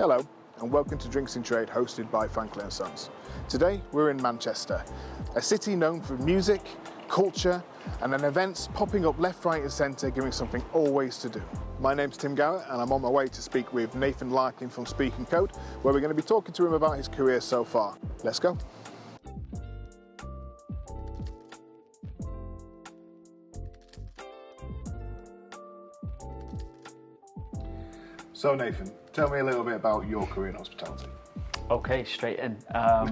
Hello and welcome to Drinks in Trade, hosted by Franklin & Sons. Today we're in Manchester, a city known for music, culture and then events popping up left, right and centre, giving something always to do. My name's Tim Garrett and I'm on my way to speak with Nathan Larkin from Speak and Code, where we're going to be talking to him about his career so far. Let's go. So Nathan, tell me a little bit about your career in hospitality. Okay, straight in. I've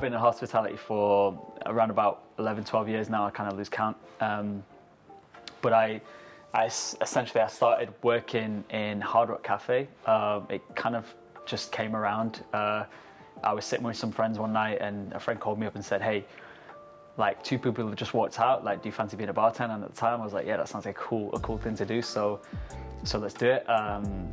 been in hospitality for around about 11, 12 years now. I kind of lose count. But I essentially started working in Hard Rock Cafe. It kind of just came around. I was sitting with some friends one night and a friend called me up and said, hey, like two people have just walked out, like, do you fancy being a bartender? And at the time I was like, yeah, that sounds like a cool thing to do. So let's do it.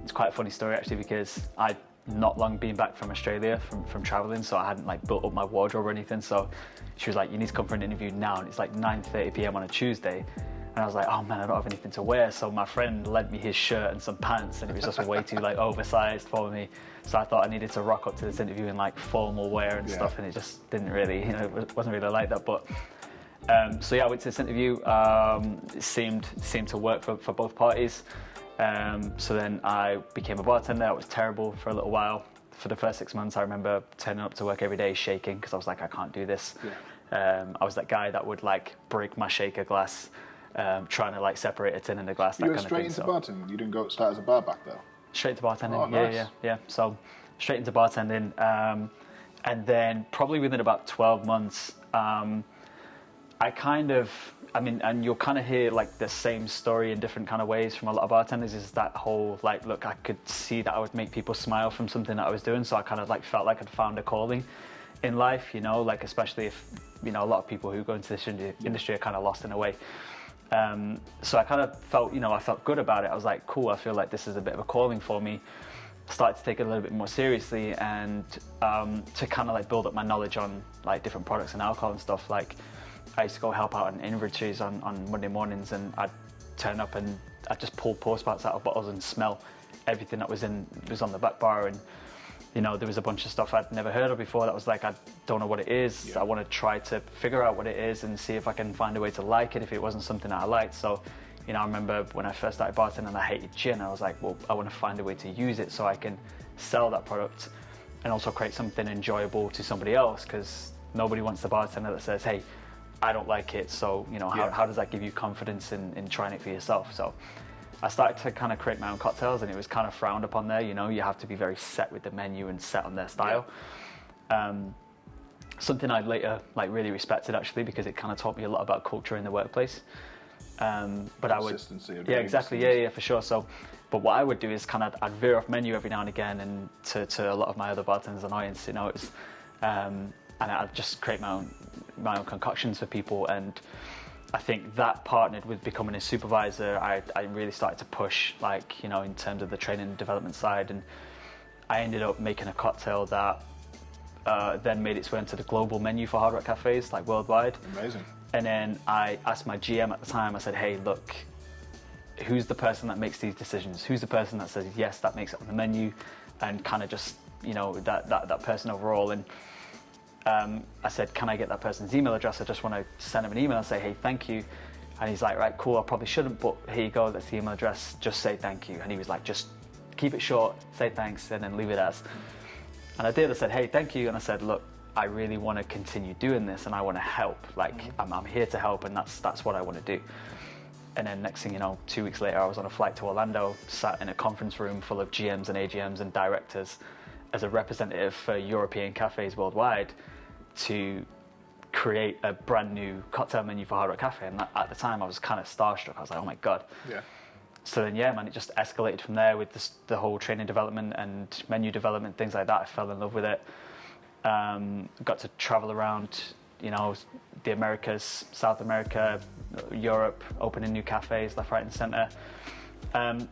It's quite a funny story actually, because I'd not long been back from Australia from traveling, so I hadn't like built up my wardrobe or anything. So she was like, you need to come for an interview now. And it's like 9:30 p.m. on a Tuesday. And I was like, oh man, I don't have anything to wear. So my friend lent me his shirt and some pants, and it was just way too like oversized for me. So I thought I needed to rock up to this interview in like formal wear and stuff, and it just didn't really, it wasn't really like that. But so yeah, I went to this interview. It seemed to work for both parties. So then I became a bartender. It was terrible for a little while. For the first 6 months, I remember turning up to work every day shaking because I was like, I can't do this. I was that guy that would like break my shaker glass, trying to like seprate a tin and a glass. You went straight into bartending? You didn't start as a bar back though? Straight to bartending. Oh, nice. Yeah. So straight into bartending, and then probably within about 12 months, and you'll kind of hear like the same story in different kind of ways from a lot of bartenders, is that whole like, look, I could see that I would make people smile from something that I was doing, so I kind of like felt like I'd found a calling in life, like especially if, a lot of people who go into this industry are kind of lost in a way. So I kind of felt, I felt good about it. I was like, cool, I feel like this is a bit of a calling for me. Started to take it a little bit more seriously, and to kind of like build up my knowledge on like different products and alcohol and stuff. Like I used to go help out in inventories on Monday mornings, and I'd turn up and I'd just pull pour spouts out of bottles and smell everything that was on the back bar. And there was a bunch of stuff I'd never heard of before that was like, I don't know what it is. I want to try to figure out what it is and see if I can find a way to like it if it wasn't something that I liked. So I remember when I first started bartending and I hated gin, I was like, well, I want to find a way to use it so I can sell that product and also create something enjoyable to somebody else, because nobody wants the bartender that says, hey, I don't like it, so how does that give you confidence in trying it for yourself? So I started to kind of create my own cocktails, and it was kind of frowned upon there. You have to be very set with the menu and set on their style. Something I later like really respected actually, because it kind of taught me a lot about culture in the workplace. But I would, exactly, yeah, for sure. So, but what I would do is I'd veer off menu every now and again, and to a lot of my other bartenders' annoyance, it was, and I'd just create my own concoctions for people. And I think that partnered with becoming a supervisor, I really started to push, like, in terms of the training and development side, and I ended up making a cocktail that then made its way into the global menu for Hard Rock cafes, like worldwide. Amazing. And then I asked my GM at the time, I said, hey, look, who's the person that makes these decisions? Who's the person that says, yes, that makes it on the menu, and kind of just, that person overall. And I said, can I get that person's email address? I just want to send him an email and say, hey, thank you. And he's like, right, cool, I probably shouldn't, but here you go, that's the email address, just say thank you. And he was like, just keep it short, say thanks, and then leave it as. And I did, I said, hey, thank you. And I said, look, I really want to continue doing this, and I want to help. Like, I'm here to help, and that's what I want to do. And then next thing you know, 2 weeks later, I was on a flight to Orlando, sat in a conference room full of GMs and AGMs and directors as a representative for European cafes worldwide to create a brand new cocktail menu for Hard Rock Cafe. And at the time, I was kind of starstruck. I was like, oh my God. Yeah. So then, yeah, man, it just escalated from there with the whole training development and menu development, things like that. I fell in love with it. Got to travel around, the Americas, South America, Europe, opening new cafes left, right, and centre. And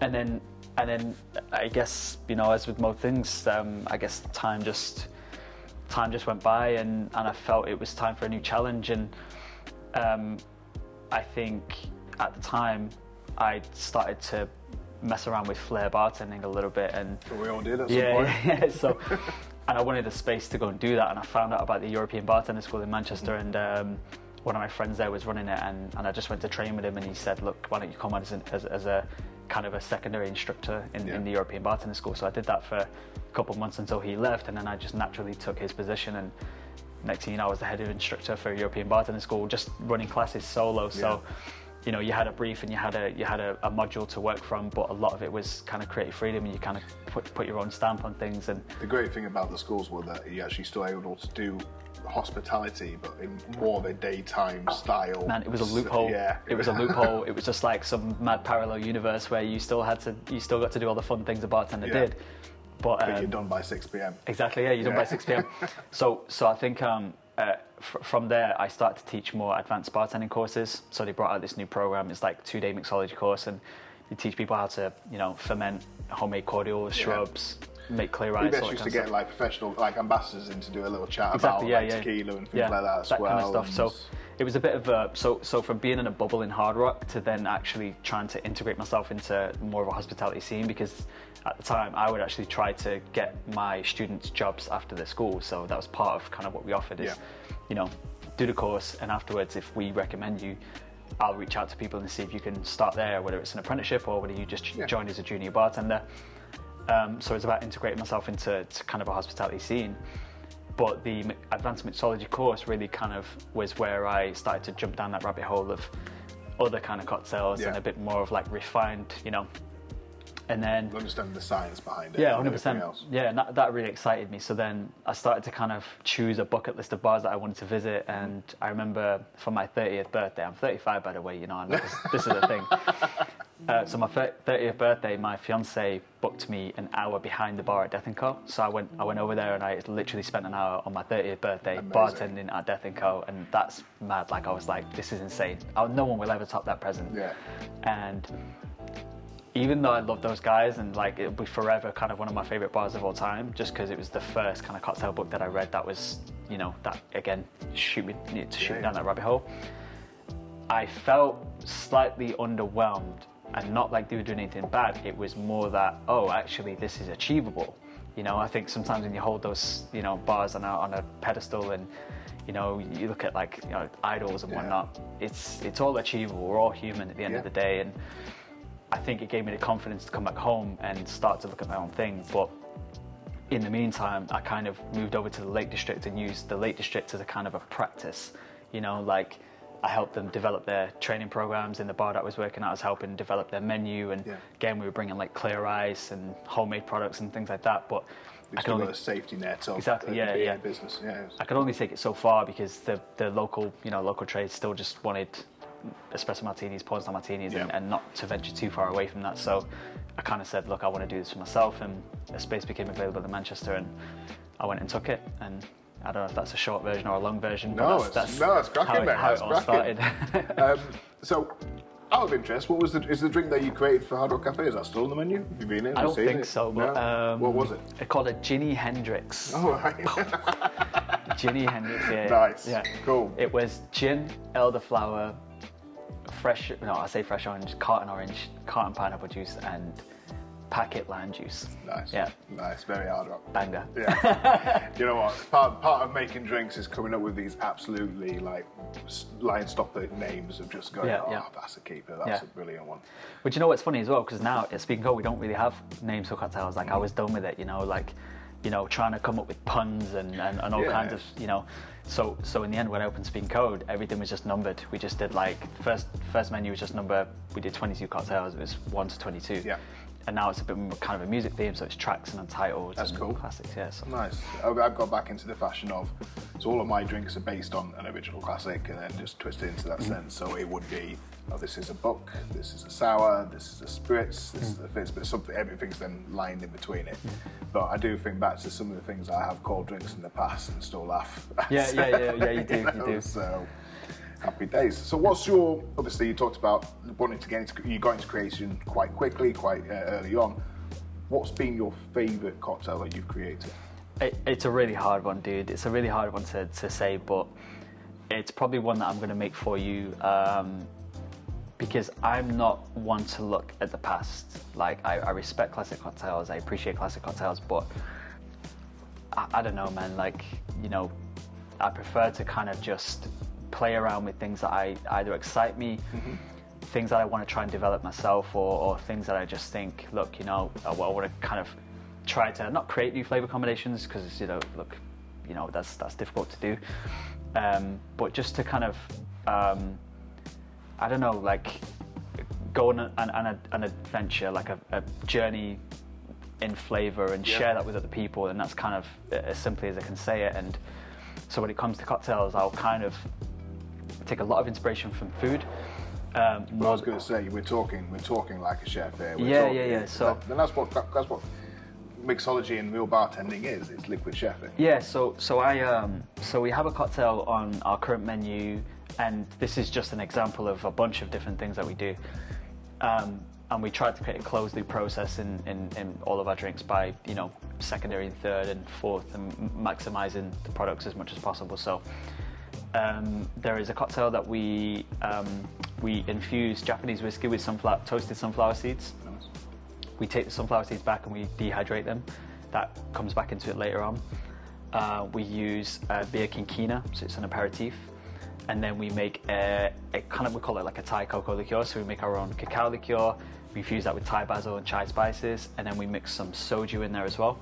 then I guess, as with most things, I guess time just went by, and I felt it was time for a new challenge. And I think at the time I started to mess around with flair bartending a little bit, and we all did at some point. Yeah. So, and I wanted a space to go and do that, and I found out about the European Bartender School in Manchester, and one of my friends there was running it, and I just went to train with him, and he said, look, why don't you come on as a kind of a secondary instructor in the European Bartender School. So I did that for a couple of months until he left, and then I just naturally took his position, and next thing you know, I was the head of instructor for European Bartender School, just running classes solo. So, you know, you had a brief and you had a module to work from, but a lot of it was kind of creative freedom, and you kind of put your own stamp on things. And the great thing about the schools was that you actually still able to do hospitality, but in more of a daytime style. Man, it was a loophole. Yeah, it was a loophole. It was just like some mad parallel universe where you still got to do all the fun things a bartender did. But you're done by 6 p.m. Exactly, yeah, you're done by 6 p.m. So I think from there I started to teach more advanced bartending courses. So they brought out this new program. It's like 2-day mixology course, and you teach people how to, you know, ferment homemade cordials, shrubs, make clear ice. We used to get like professional like ambassadors in to do a little chat about tequila and things like that as well. Kind of stuff. So it was a bit of a so from being in a bubble in Hard Rock to then actually trying to integrate myself into more of a hospitality scene, because at the time I would actually try to get my students jobs after their school. So that was part of kind of what we offered is, you know, do the course, and afterwards if we recommend you, I'll reach out to people and see if you can start there, whether it's an apprenticeship or whether you just join as a junior bartender. So it's about integrating myself into kind of a hospitality scene. But the advanced mixology course really kind of was where I started to jump down that rabbit hole of other kind of cocktails and a bit more of like refined, you know. And then understanding the science behind it. Yeah, 100%. Yeah, and that really excited me. So then I started to kind of choose a bucket list of bars that I wanted to visit. And I remember for my 30th birthday, I'm 35 by the way, you know, and this is the thing. So my 30th birthday, my fiance booked me an hour behind the bar at Death & Co. So I went over there, and I literally spent an hour on my 30th birthday bartending at Death & Co. And that's mad. Like, I was like, this is insane. No one will ever top that present. Yeah. And even though I love those guys, and like it'll be forever kind of one of my favorite bars of all time, just because it was the first kind of cocktail book that I read that was, you know, that again shoot me down that rabbit hole. I felt slightly underwhelmed, and not like they were doing anything bad. It was more that, oh, actually this is achievable. You know, I think sometimes when you hold those, you know, bars on a pedestal, and you know, you look at like, you know, idols and whatnot, it's all achievable. We're all human at the end of the day, and I think it gave me the confidence to come back home and start to look at my own thing. But in the meantime, I kind of moved over to the Lake District and used the Lake District as a kind of a practice. You know, like I helped them develop their training programs in the bar that I was working at. I was helping develop their menu, and again, we were bringing like clear ice and homemade products and things like that. But I could only got a safety net of business. Yeah, I could only take it so far, because the local, you know, local trade still just wanted espresso martinis, pornstar martinis, and not to venture too far away from that. So I kind of said, look, I want to do this for myself, and a space became available in Manchester, and I went and took it. And I don't know if that's a short version or a long version. No, that's cracking, mate. How it all started. So, out of interest, is the drink that you created for Hard Rock Cafe, is that still on the menu? Have you been in? I don't think so, but what was it? It's called a Ginny Hendrix. Oh, right. Ginny Hendrix, yeah. Nice. Yeah. Cool. It was gin, elderflower, fresh orange, carton pineapple juice, and packet lime juice. Nice. Yeah. Nice. Very Hard Rock. Banger. Yeah. You know what? Part of making drinks is coming up with these absolutely like line stopper names of just going, that's a keeper. That's a brilliant one. But you know what's funny as well? Because now at Speaking Code, we don't really have names for cocktails. Like I was done with it. You know, like, you know, trying to come up with puns and all kinds of, you know. So in the end, when I opened Speaking Code, everything was just numbered. We just did like first menu was just we did 22 cocktails. It was 1 to 22. Yeah. And now it's a bit more kind of a music theme, so it's tracks and untitled. That's cool. Classics, yeah. So. Nice. I've got back into the fashion of, so all of my drinks are based on an original classic, and then just twisted into that sense. So it would be, this is a book, this is a sour, this is a spritz, this is a fizz, but everything's then lined in between it. But I do think back to some of the things I have called drinks in the past and still laugh. Yeah, you do, you do. So, happy days. So obviously you talked about wanting to you got into creation quite quickly, quite early on. What's been your favourite cocktail that you've created? It's a really hard one, dude. It's a really hard one to say, but it's probably one that I'm going to make for you because I'm not one to look at the past. Like, I respect classic cocktails, I appreciate classic cocktails, but I don't know, man, like, you know, I prefer to kind of just play around with things that either excite me, things that I want to try and develop myself, or things that I just think, look, you know, I want to kind of try to not create new flavor combinations, because, you know, look, you know, that's difficult to do, but just to kind of I don't know, like, go on an adventure, like a journey in flavor, and share that with other people, and that's kind of as simply as I can say it. And so when it comes to cocktails, I'll kind of take a lot of inspiration from food. I was going to say, we're talking like a chef here. Yeah. So and that's what mixology and real bartending is. It's liquid chefing. Yeah. So we have a cocktail on our current menu, and this is just an example of a bunch of different things that we do. And we tried to create a closed loop process in all of our drinks by, you know, secondary and third and fourth, and maximizing the products as much as possible. So there is a cocktail that we infuse Japanese whiskey with toasted sunflower seeds. Nice. We take the sunflower seeds back and we dehydrate them. That comes back into it later on. We use beer quinquina, so it's an aperitif. And then we make we call it like a Thai cocoa liqueur. So we make our own cacao liqueur. We infuse that with Thai basil and chai spices, and then we mix some soju in there as well.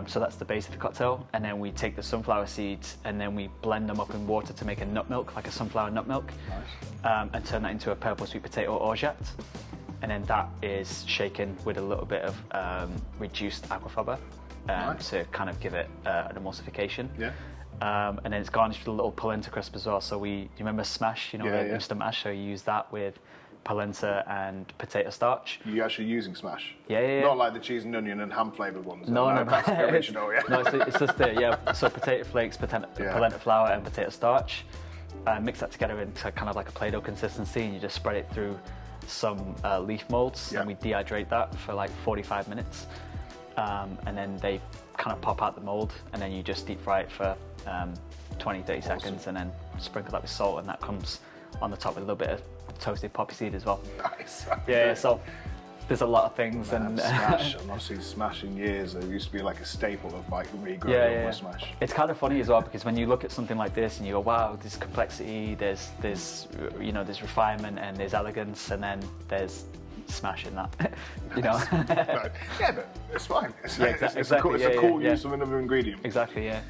So that's the base of the cocktail. And then we take the sunflower seeds and then we blend them up in water to make a nut milk, like a sunflower nut milk. Nice. And turn that into a purple sweet potato orgeat. And then that is shaken with a little bit of reduced aquafaba nice. to kind of give it an emulsification. Yeah. And then it's garnished with a little polenta crisp as well. So you remember Smash, you know, instant mash. So you use that with polenta and potato starch. You're actually using Smash? Yeah. Not like the cheese and onion and ham flavoured ones. No. That's the original, yeah. No, it's just so potato flakes, polenta flour, and potato starch. Mix that together into kind of like a Play-Doh consistency, and you just spread it through some leaf molds, and we dehydrate that for like 45 minutes. And then they kind of pop out the mold, and then you just deep fry it for 20-30 seconds, and then sprinkle that with salt, and that comes on the top with a little bit of toasted poppy seed as well. Nice. Yeah, so there's a lot of things. And Smash, I've not seen Smash in years. It used to be like a staple of like me growing up with Smash. It's kind of funny as well, because when you look at something like this and you go, wow, there's complexity, there's you know, there's refinement and there's elegance, and then there's Smash in that, you know. Yeah, but it's fine. It's a cool use of another ingredient. Exactly, yeah.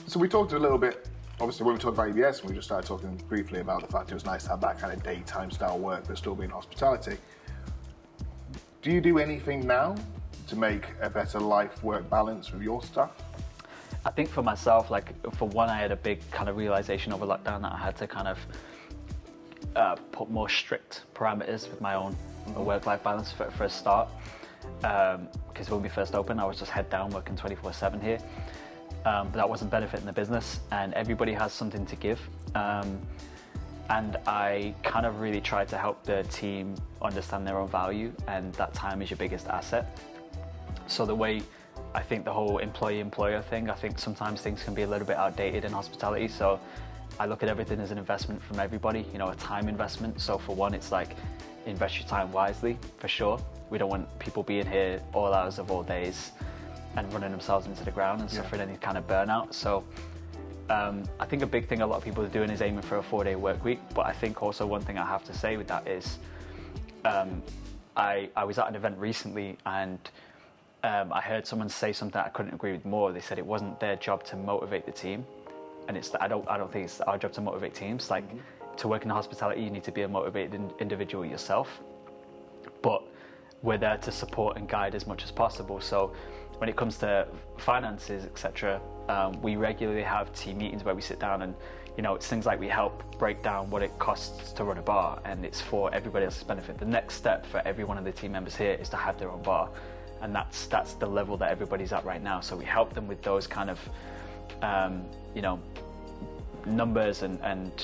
So we talked a little bit, obviously, when we talked about EBS, we just started talking briefly about the fact it was nice to have that kind of daytime style work, but still be in hospitality. Do you do anything now to make a better life-work balance with your stuff? I think for myself, like, for one, I had a big kind of realization over lockdown that I had to kind of put more strict parameters with my own work-life balance for a start. Because when we first opened, I was just head down working 24/7 here. But that wasn't benefiting the business, and everybody has something to give. And I kind of really tried to help the team understand their own value, and that time is your biggest asset. So the way I think the whole employee-employer thing, I think sometimes things can be a little bit outdated in hospitality. So I look at everything as an investment from everybody, you know, a time investment. So for one, it's like, invest your time wisely, for sure. We don't want people being here all hours of all days and running themselves into the ground and suffering any kind of burnout. So I think a big thing a lot of people are doing is aiming for a 4-day work week. But I think also one thing I have to say with that is I was at an event recently, and I heard someone say something I couldn't agree with more. They said it wasn't their job to motivate the team. And I don't think it's our job to motivate teams. Like, to work in hospitality, you need to be a motivated individual yourself. But we're there to support and guide as much as possible. So when it comes to finances, etc., we regularly have team meetings where we sit down, and, you know, it's things like we help break down what it costs to run a bar, and it's for everybody else's benefit. The next step for every one of the team members here is to have their own bar, and that's the level that everybody's at right now. So we help them with those kind of you know, numbers and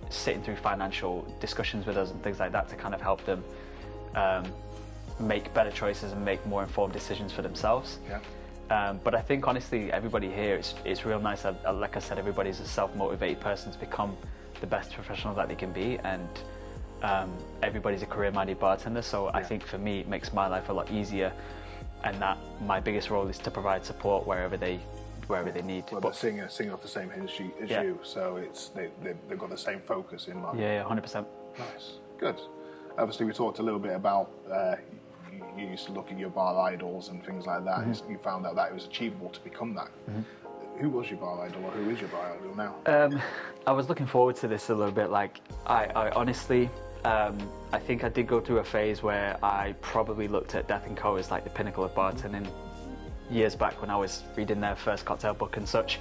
sitting through financial discussions with us and things like that to kind of help them make better choices and make more informed decisions for themselves. But I think honestly, everybody here, it's real nice that, like I said, everybody's a self-motivated person to become the best professional that they can be, and everybody's a career-minded bartender, so I think for me it makes my life a lot easier, and that my biggest role is to provide support wherever they need. Well, they're singing off the same hymn sheet as you, so they've got the same focus in mind. Yeah, 100%. Nice, good. Obviously, we talked a little bit about you used to look at your bar idols and things like that. Mm-hmm. You found out that it was achievable to become that. Mm-hmm. Who was your bar idol, or who is your bar idol now? I was looking forward to this a little bit. Like, I honestly, I think I did go through a phase where I probably looked at Death & Co as like the pinnacle of bartending years back when I was reading their first cocktail book and such.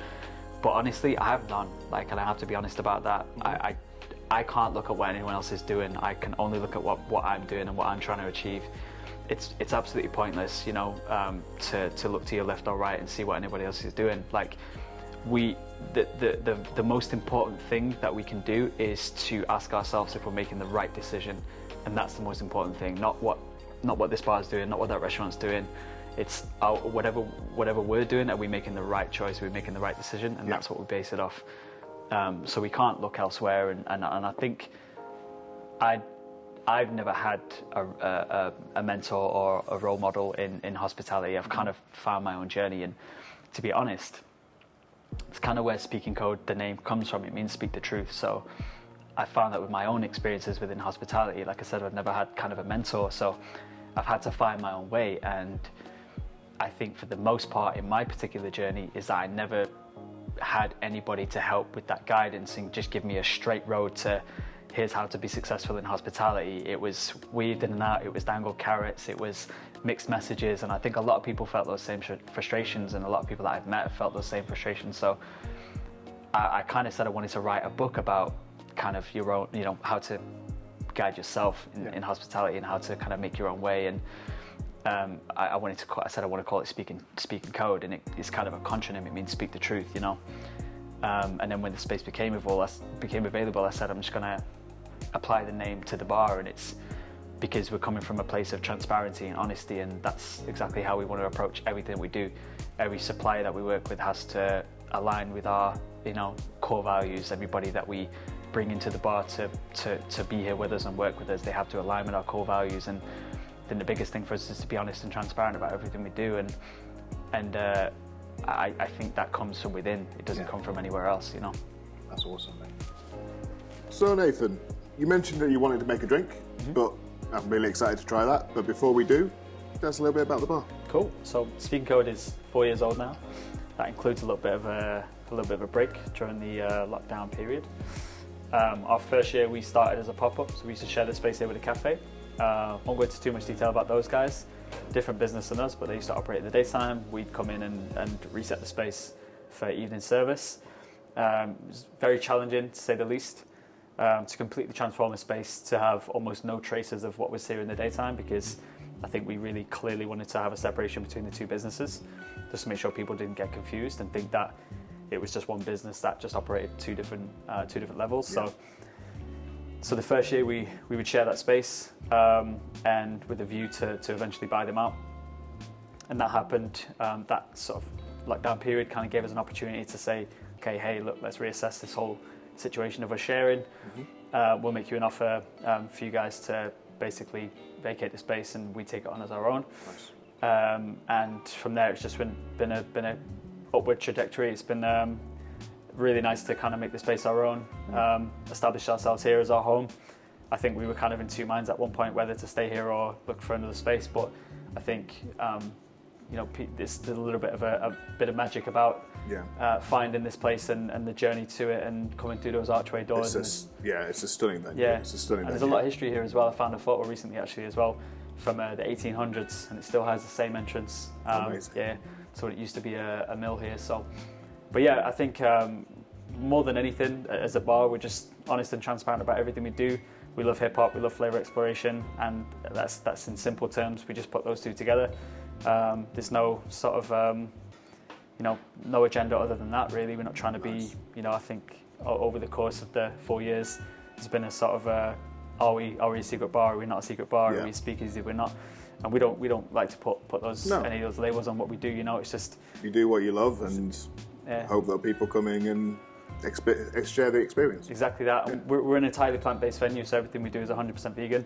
But honestly, I have none. Like, and I have to be honest about that. Mm-hmm. I can't look at what anyone else is doing. I can only look at what I'm doing and what I'm trying to achieve. It's absolutely pointless, you know, to look to your left or right and see what anybody else is doing. Like, the most important thing that we can do is to ask ourselves if we're making the right decision, and that's the most important thing. Not what this bar is doing, not what that restaurant's doing. It's whatever we're doing. Are we making the right choice? Are we making the right decision? And that's what we base it off. So we can't look elsewhere. And I think I've never had a mentor or a role model in hospitality. I've kind of found my own journey, and to be honest, it's kind of where Speaking Code, the name, comes from. It means speak the truth. So I found that with my own experiences within hospitality, like I said, I've never had kind of a mentor, so I've had to find my own way. And I think for the most part in my particular journey is that I never had anybody to help with that guidance and just give me a straight road to here's how to be successful in hospitality. It was weaved in and out, it was dangled carrots, it was mixed messages, and I think a lot of people felt those same frustrations, and a lot of people that I've met have felt those same frustrations. So I kind of said I wanted to write a book about kind of your own, you know, how to guide yourself in hospitality and how to kind of make your own way. And I said I want to call it Speaking Code, and it's kind of a contronym. It means speak the truth, you know. And then when the space became available, I said I'm just going to apply the name to the bar, and it's because we're coming from a place of transparency and honesty, and that's exactly how we want to approach everything we do. Every supplier that we work with has to align with our, you know, core values. Everybody that we bring into the bar to be here with us and work with us, they have to align with our core values. And then the biggest thing for us is to be honest and transparent about everything we do, and I think that comes from within. It doesn't come from anywhere else, you know. That's awesome, mate. So Nathan, you mentioned that you wanted to make a drink, but I'm really excited to try that. But before we do, tell us a little bit about the bar. Cool. So Speaking Code is 4 years old now. That includes a little bit of a break during the lockdown period. Our first year we started as a pop-up, so we used to share the space here with a cafe. Won't go into too much detail about those guys. Different business than us, but they used to operate in the daytime. We'd come in and reset the space for evening service. It was very challenging, to say the least, to completely transform the space, to have almost no traces of what was here in the daytime, because I think we really clearly wanted to have a separation between the two businesses, just to make sure people didn't get confused and think that it was just one business that just operated two different levels. Yeah. So the first year we would share that space, and with a view to eventually buy them out. And that happened. That sort of lockdown period kind of gave us an opportunity to say, okay, hey, look, let's reassess this whole situation of us sharing. We'll make you an offer for you guys to basically vacate the space, and we take it on as our own. Nice. And from there, it's just been a upward trajectory. It's been really nice to kind of make the space our own, establish ourselves here as our home. I think we were kind of in two minds at one point whether to stay here or look for another space, but I think you know, there's a little bit of a bit of magic about finding this place and the journey to it and coming through those archway doors. It's a stunning venue. Yeah, it's a stunning and venue. There's a lot of history here as well. I found a photo recently actually as well from the 1800s, and it still has the same entrance. Yeah, so it used to be a mill here. So, but yeah, I think more than anything, as a bar, we're just honest and transparent about everything we do. We love hip hop, we love flavor exploration, and that's in simple terms. We just put those two together. There's no sort of you know, no agenda other than that really. We're not trying to be, you know, I think over the course of the 4 years, there's been a sort of are we a secret bar? Are we not a secret bar? Are we speakeasy? We're not. And we don't like to put those any of those labels on what we do. You know, it's just you do what you love and hope that people coming and share the experience. Exactly that. Yeah. We're an entirely plant-based venue, so everything we do is 100% vegan.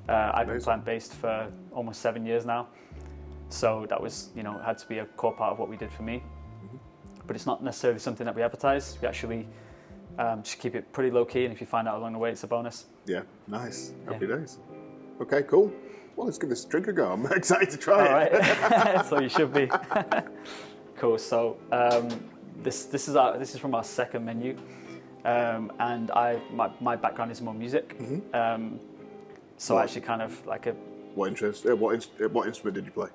I've been plant-based for almost 7 years now, so that was, had to be a core part of what we did for me. But it's not necessarily something that we advertise. We actually just keep it pretty low-key, and if you find out along the way, it's a bonus. Yeah, nice. Happy days. Okay, cool. Well, let's give this drink a go. I'm excited to try it. All right. So you should be. Cool. So this is from our second menu, and my background is more music. So actually, kind of like a. What instrument did you play?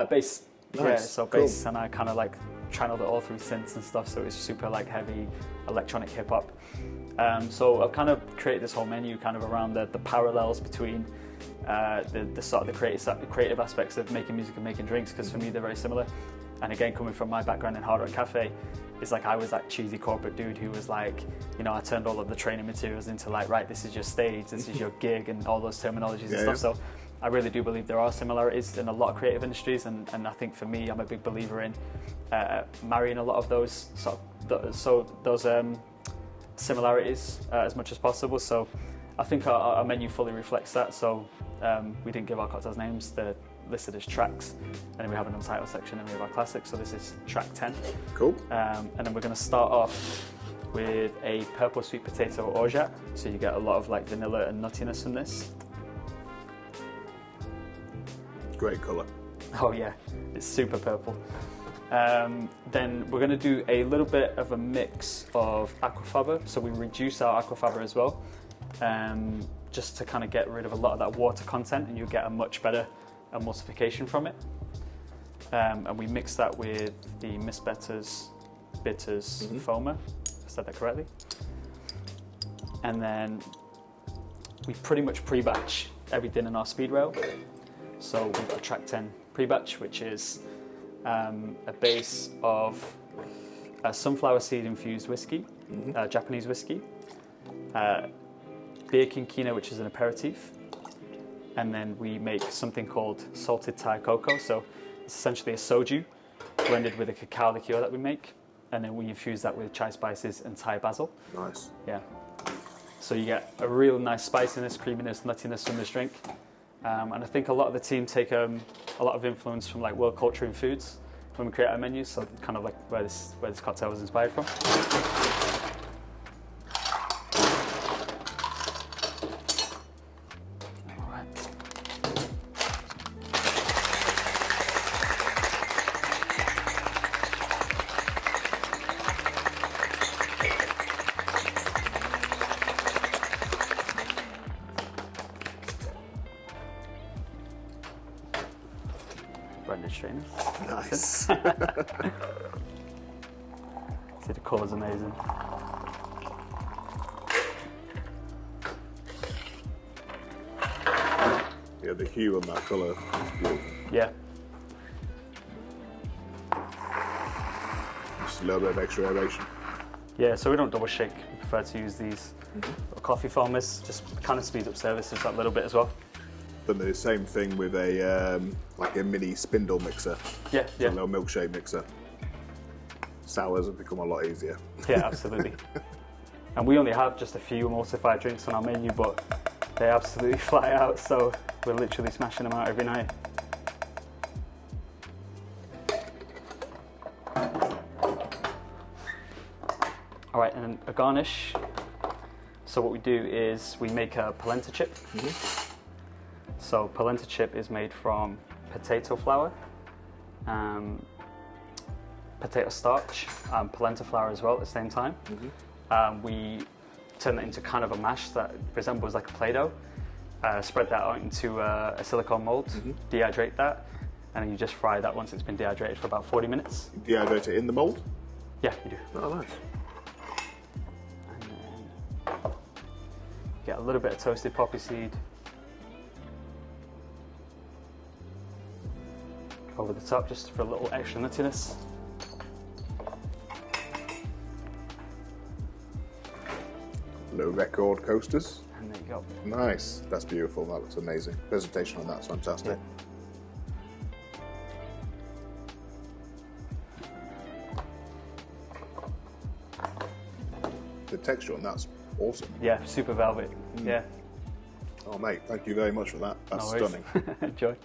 Bass. Nice. Yeah. So bass, cool. and I kind of like channeled it all through synths and stuff. So it's super like heavy electronic hip hop. So I've kind of created this whole menu kind of around the parallels between the sort of the creative aspects of making music and making drinks, because for me they're very similar. And again, coming from my background in Hard Rock Cafe, it's like I was that cheesy corporate dude who was like, I turned all of the training materials into like, right, this is your stage, this is your gig, and all those terminologies and stuff. So I really do believe there are similarities in a lot of creative industries, and I think for me, I'm a big believer in marrying a lot of those similarities as much as possible. So I think our menu fully reflects that. So we didn't give our cocktails names. They're listed as tracks, and then we have an untitled section, and we have our classics. So this is track 10. Cool. And then we're going to start off with a purple sweet potato orgeat. So you get a lot of like vanilla and nuttiness from this. Great colour. Oh yeah, it's super purple. Then we're going to do a little bit of a mix of aquafaba. So we reduce our aquafaba as well, just to kind of get rid of a lot of that water content, and you get a much better emulsification from it. And we mix that with the Miss Better's Bitters foamer. I said that correctly. And then we pretty much pre-batch everything in our speed rail. So we've got track 10 pre-batch, which is a base of sunflower seed infused whiskey, Japanese whiskey, beer quinquina, which is an aperitif, and then we make something called salted Thai cocoa. So it's essentially a soju blended with a cacao liqueur that we make, and then we infuse that with chai spices and Thai basil. Nice. Yeah. So you get a real nice spiciness, creaminess, nuttiness from this drink. And I think a lot of the team take a lot of influence from like world culture and foods when we create our menus. So kind of like where this cocktail was inspired from. All right. Blended strainers. Nice. See, the colour's amazing. Yeah, the hue on that colour is beautiful. Yeah. Just a little bit of extra aeration. Yeah, so we don't double shake. We prefer to use these coffee foamers. Just kind of speeds up services that little bit as well. Done the same thing with a like a mini spindle mixer. Yeah, yeah. A little milkshake mixer. Sours have become a lot easier. Yeah, absolutely. And we only have just a few emulsified drinks on our menu, but they absolutely fly out, so we're literally smashing them out every night. All right, and then a garnish. So what we do is we make a polenta chip. So polenta chip is made from potato flour, potato starch, polenta flour as well at the same time. We turn that into kind of a mash that resembles like a Play-Doh. Spread that out into a silicone mold, dehydrate that, and then you just fry that once it's been dehydrated for about 40 minutes. You dehydrate it in the mold? Yeah, you do. Oh, nice. And then get a little bit of toasted poppy seed over the top just for a little extra nuttiness. Little record coasters. And there you go. Nice. That's beautiful. That looks amazing. Presentation on that's fantastic. Yeah. the texture, and that's awesome. Yeah, super velvet. Yeah. Oh, mate, thank you very much for that. That's No worries. stunning. Enjoy.